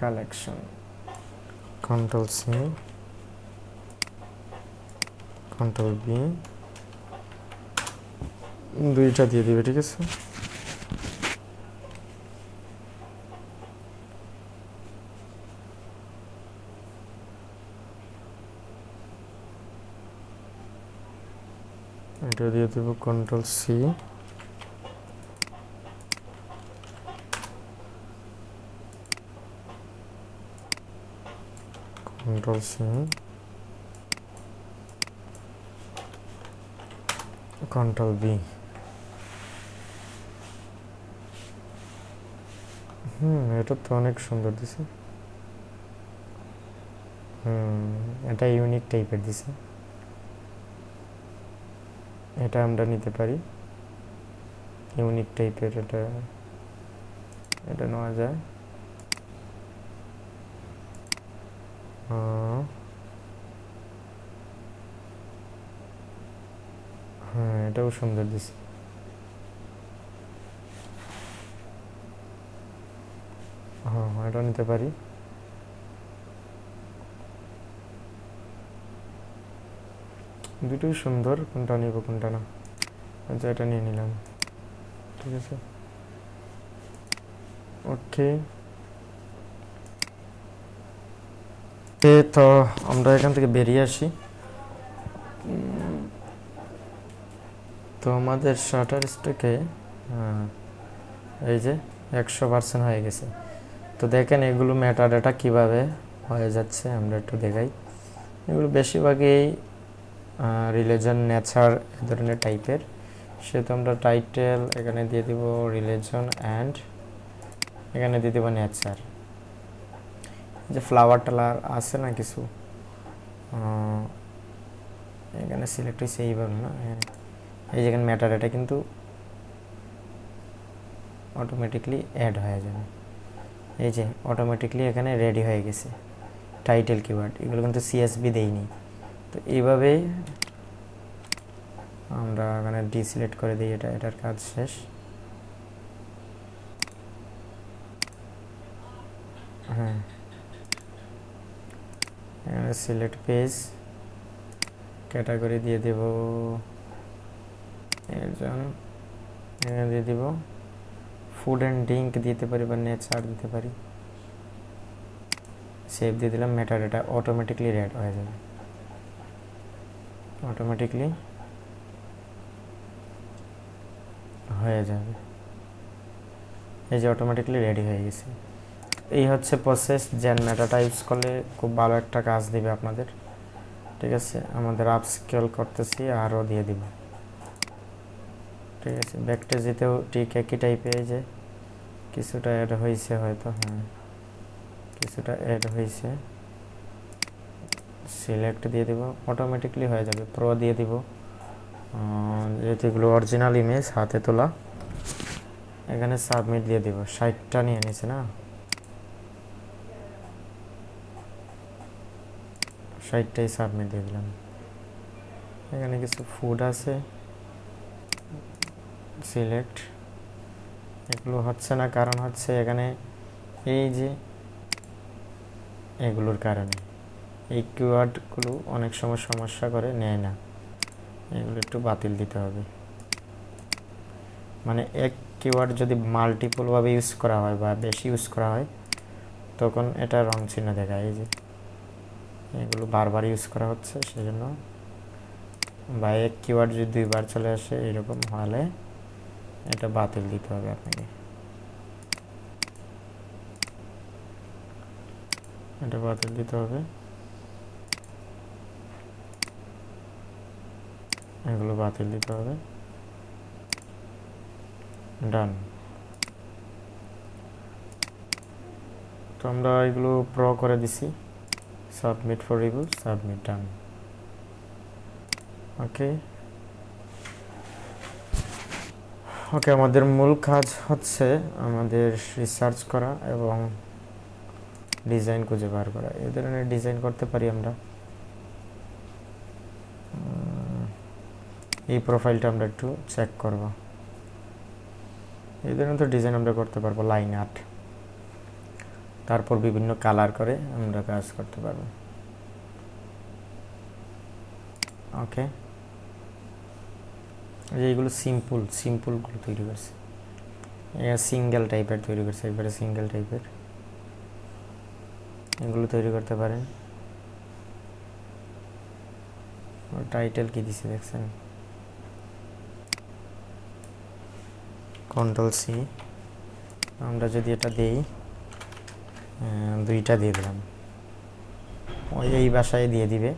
collection, control C, control B, 2টা দিয়ে দিবে, ঠিক আছে। এটা দিয়ে দেব control C, control C, control B. এটা তো অনেক সুন্দর দিছে। এটা ইউনিক টাইপের দিছে, এটা আমরা নিতে পারি, ইউনিক টাইপের। এটা নেওয়া যায়। হ্যাঁ, এটাও সুন্দর দিছে। হ্যাঁ, এটা নিতে পারি। দুটোই সুন্দর, কোনটা নিব কোনটা না। আচ্ছা, এটা নিয়ে নিলাম। ঠিক আছে। ওকে, তো আমরা এখান থেকে বেরিয়ে আসি। তো আমাদের শাটার স্টকে এই যে 100% হয়ে গেছে। তো দেখেন এগুলো মেটা ডাটা কীভাবে হয়ে যাচ্ছে আমরা একটু দেখাই। এগুলো বেশিরভাগই রিলিজন, নেচার এ ধরনের টাইপের। সেহেতু আমরা টাইটেল এখানে দিয়ে দিব রিলিজন অ্যান্ড এখানে দিয়ে দিব নেচার। যে ফ্লাওয়ার টালার আছে না কিছু, এখানে সিলেক্ট হয়েছে এইভাবে না, এই যেখানে মেটা ডাটা কিন্তু অটোমেটিকলি অ্যাড হয়ে যাবে। এই যে অটোমেটিকলি এখানে রেডি হয়ে গেছে টাইটেল কিওয়ার্ড, এগুলো কিন্তু সিএসবি দেইনি। তো এইভাবেই আমরা এখানে ডিসিলেক্ট করে দিই, এটার কাজ শেষ। হ্যাঁ, এখানে সিলেক্ট পেজ, ক্যাটাগরি দিয়ে দেব একজন, এখানে দিয়ে দিব ফুড অ্যান্ড ড্রিঙ্ক দিতে পারি বা নেচার দিতে পারি। সেভ দিয়ে দিলাম, মেটা ডাটা অটোমেটিকলি রেড হয়ে যাবে, অটোমেটিকলি হয়ে যাবে। এই যে অটোমেটিকলি রেডি হয়ে গেছে। এই হচ্ছে প্রসেস। জেন মেটাটা ইউজ করলে খুব ভালো একটা কাজ দিবে আপনাদের, ঠিক আছে। আমাদের আপস্কেল করতেছি, আরও দিয়ে দিব, ঠিক আছে। ব্যাকটে যেতেও ঠিক একই টাইপের, যে কিছুটা অ্যাড হয়েছে হয়তো, হ্যাঁ কিছুটা অ্যাড হয়েছে। সিলেক্ট দিয়ে দিব, অটোমেটিকলি হয়ে যাবে। প্রো দিয়ে দিব, যেহেতু এগুলো অরিজিনাল ইমেজ হাতে তোলা। এখানে সাবমিট দিয়ে দিব, 60টা নিয়ে নিছে না, 60টাই সাবমিট দিয়ে দিলাম। এখানে কিছু ফুড আছে, সিলেক্ট। এগুলো হচ্ছে না, কারণ হচ্ছে এখানে এই যে এগুলোর কারণে এই কিওয়ার্ডগুলো অনেক সময় সমস্যা করে, নেয় না। এগুলো একটু বাতিল দিতে হবে। মানে এক কিওয়ার্ড যদি মাল্টিপলভাবে ইউজ করা হয় বা বেশি ইউজ করা হয়, তখন এটা রং চিহ্ন দেখায়। এই যে এগুলো বারবার ইউজ করা হচ্ছে, সেজন্য। বা এক কিওয়ার্ড যদি দুইবার চলে আসে এরকম হলে এটা বাতিল দিতে হবে আপনাকে, এটা বাতিল দিতে হবে। এগুলো বাতিল দিতে হবে, ডান। তো আমরা এগুলো প্রো করে দিছি, সাবমিট ফর রিভিউ, সাবমিট, ডান। ওকে ওকে, আমাদের মূল কাজ হচ্ছে আমাদের রিসার্চ করা এবং ডিজাইন খুঁজে বার করা। এই ধরনের ডিজাইন করতে পারি আমরা। এই প্রোফাইলটা আমরা একটু চেক করব। এই ধরনের তো ডিজাইন আমরা করতে পারবো, লাইন আর্ট। তারপর বিভিন্ন কালার করে আমরা কাজ করতে পারবো। ওকে, এইগুলো সিম্পলগুলো তৈরি করছে, সিঙ্গেল টাইপের তৈরি করছে, একবারে সিঙ্গেল টাইপের। এগুলো তৈরি করতে পারেন। টাইটেল কি দিছে দেখছেন, Ctrl+C। আমরা যদি এটা দেই, দুইটা দিয়ে দিলাম, ওই এই ভাষায় দিয়ে দিবে,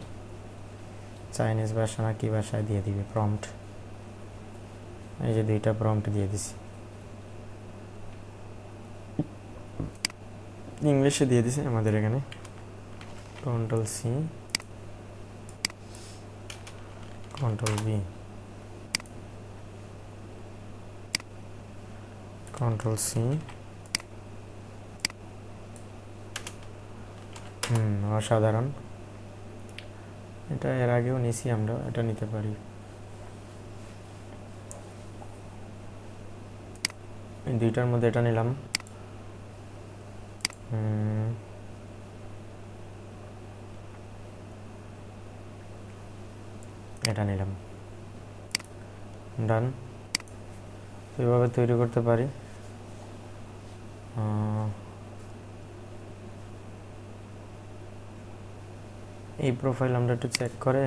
চাইনিজ ভাষা না কি ভাষায় দিয়ে দিবে, প্রম্পট। এই যে দুইটা প্রম্পট দিয়ে দিছি, ইংলিশে দিয়ে দিছে আমাদের এখানে। Ctrl+C, Ctrl+V, Ctrl+C। অসাধারণ। এটা এর আগেও নিছি আমরা, এটা নিতে পারি। এই দুইটার মধ্যে এটা নিলাম। এটা নিলাম, ডান। এভাবে তৈরি করতে পারি। এই প্রোফাইল আমরা একটু চেক করে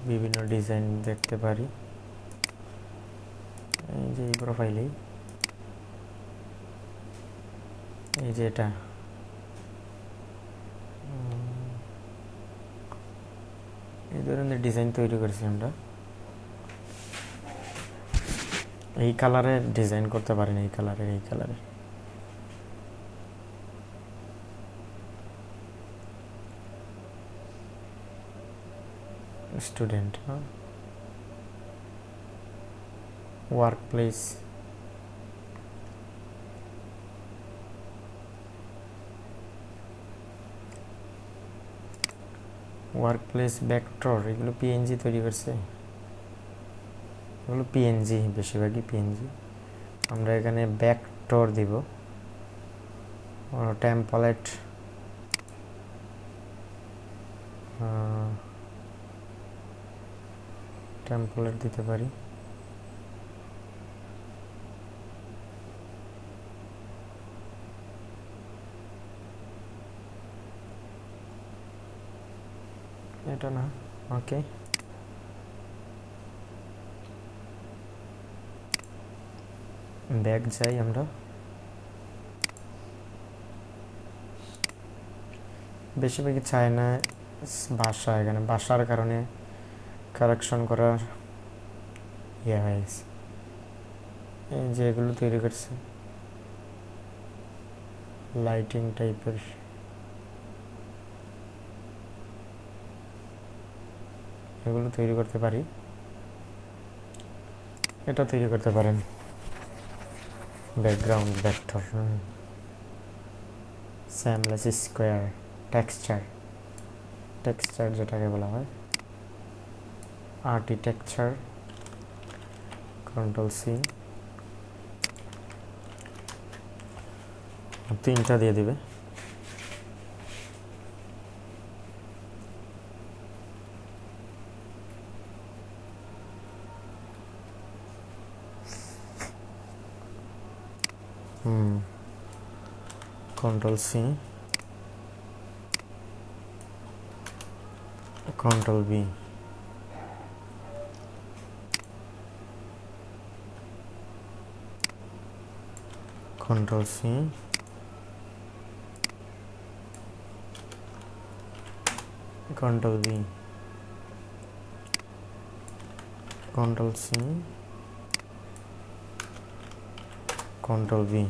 বিভিন্ন ডিজাইন দেখতে পারি। এই যে এই প্রোফাইলেই এই যে এটা এই ধরনের ডিজাইন তৈরি করেছি আমরা। এই কালারের ডিজাইন করতে পারেন, এই কালারের স্টুডেন্ট ওয়ার্ক প্লেস, ভেক্টর, এগুলো পিএনজি তৈরি করছে, এগুলো পিএনজি, বেশিরভাগই পিএনজি। আমরা এখানে ভেক্টর দিব, টেমপ্লেট দিতে পারি। এটা না, ওকে। ব্যাক যাই আমরা। বেশিরভাগই চায় না ভাষা, এখানে ভাষার কারণে কারেকশন করার ইয়ে হয়ে গেছে। এই যে এগুলো তৈরি করছে লাইটিং টাইপের, এগুলো তৈরি করতে পারি। এটা তৈরি করতে পারেন background vector, seamless square, texture যেটাকে বলা হয়, আর্কিটেকচার, কন্ট্রোল সি, 3টা দিয়ে দিবে। Control C, control V, control C, control V, control C, control V.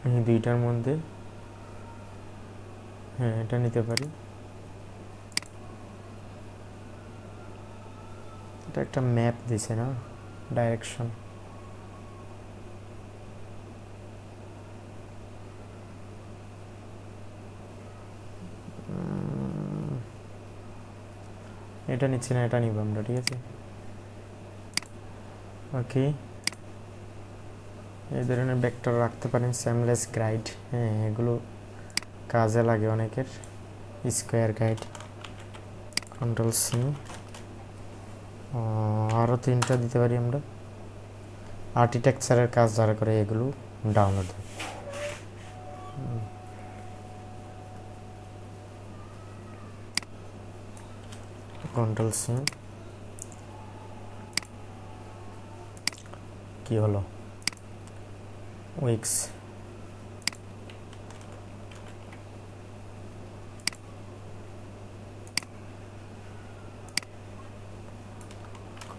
এই দুইটার মধ্যে হ্যাঁ এটা নিতে পারি। এটা একটা ম্যাপ দিছে না, ডাইরেকশন। এটা নিচ্ছি না, এটা নিব আমরা, ঠিক আছে। ওকে, এই ধরনের ভেক্টর রাখতে পারেন, সেমলেস গাইড, হ্যাঁ এগুলো কাজে লাগে অনেকের। স্কোয়ার গাইড, কন্ট্রোল সি, আরও 3টা দিতে পারি আমরা। আর্কিটেকচারের কাজ যারা করে এগুলো ডাউনলোড, কন্ট্রোল সি, কি হলো, Wix,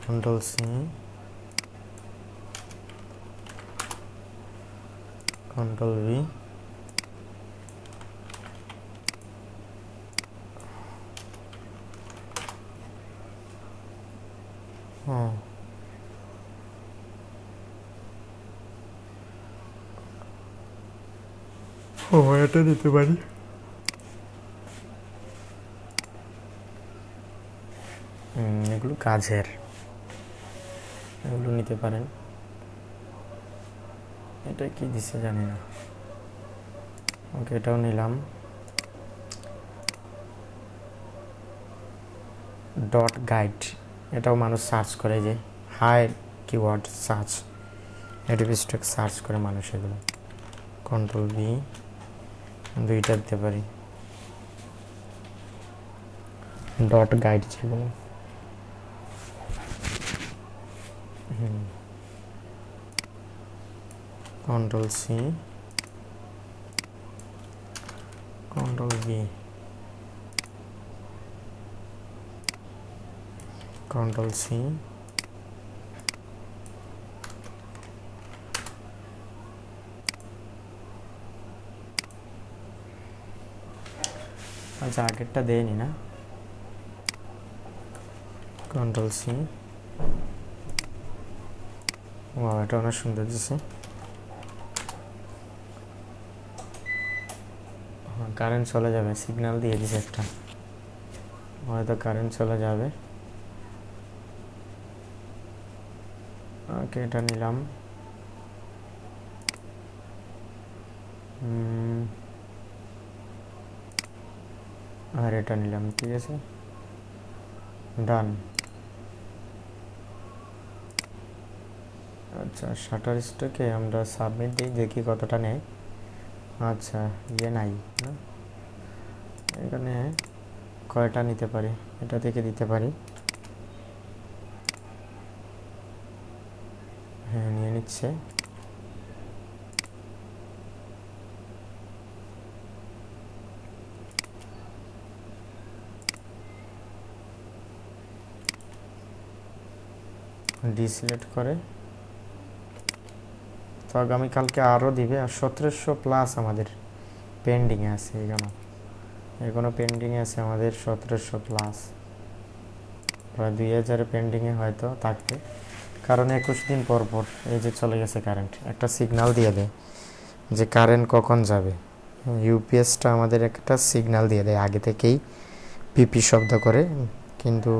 control C, control V, এটা দিতে পারি। এগুলো কাজের, এগুলো নিতে পারেন। এটা কি দিছে জানি না। ওকে, এটাও নিলাম। ডট গাইড, এটাও মানুষ সার্চ করে, যে high keyword search, Adobe Stock search করে মানুষ এগুলো। কন্ট্রোল বি, দুইটা দিতে পারি, ডট গাইড যেগুলো। Control C, control V, control C, আচ্ছা আগেরটা দেয়নি না, কন্ট্রোল সি। ও এটা অনেক সুন্দর দিছে। হ্যাঁ, কারেন্ট চলে যাবে, সিগন্যাল দিয়ে দিছে একটা, হয়তো কারেন্ট চলে যাবে। ওকে, এটা নিলাম। আর এটা নিলাম, ঠিক আছে, ডান। আচ্ছা, শাটার স্টকে আমরা সাবমিট দিই, দেখি কতটা নেয়। আচ্ছা, ইয়ে নাই না, এখানে কয়টা নিতে পারি, এটা থেকে দিতে পারি। হ্যাঁ, নিয়ে নিচ্ছে। ডিসিলেক্ট করে, তো আগামীকালকে আরও দিবে। আর 1700 প্লাস আমাদের পেন্ডিংয়ে আছে, এখনো পেন্ডিংয়ে আছে আমাদের 1700 প্লাস, প্রায় 2000 পেন্ডিংয়ে হয়তো থাকবে, কারণ 21 দিন পর পর এই যে চলে গেছে কারেন্ট, একটা সিগন্যাল দিয়ে দেয় যে কারেন্ট কখন যাবে। ইউপিএসটা আমাদের একটা সিগন্যাল দিয়ে দেয় আগে থেকেই, পিপি শব্দ করে, কিন্তু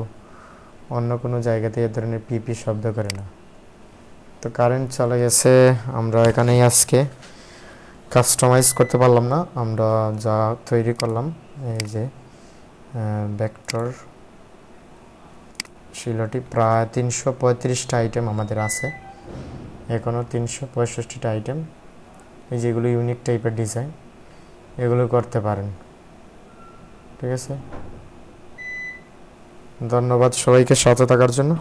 অন্য কোনো জায়গাতে এ ধরনের পিপি শব্দ করে না। তো কারেন্ট চলে গেছে, আমরা এখানেই আজকে কাস্টমাইজ করতে পারলাম না, আমরা যা তৈরি করলাম, এই যে ভেক্টর শিলটি প্রায় 335টা আইটেম আমাদের আছে, এখনও 365টা আইটেম, এই যেগুলো ইউনিক টাইপের ডিজাইন, এগুলো করতে পারেন। ঠিক আছে, ধন্যবাদ সবাইকে সাথে থাকার জন্য।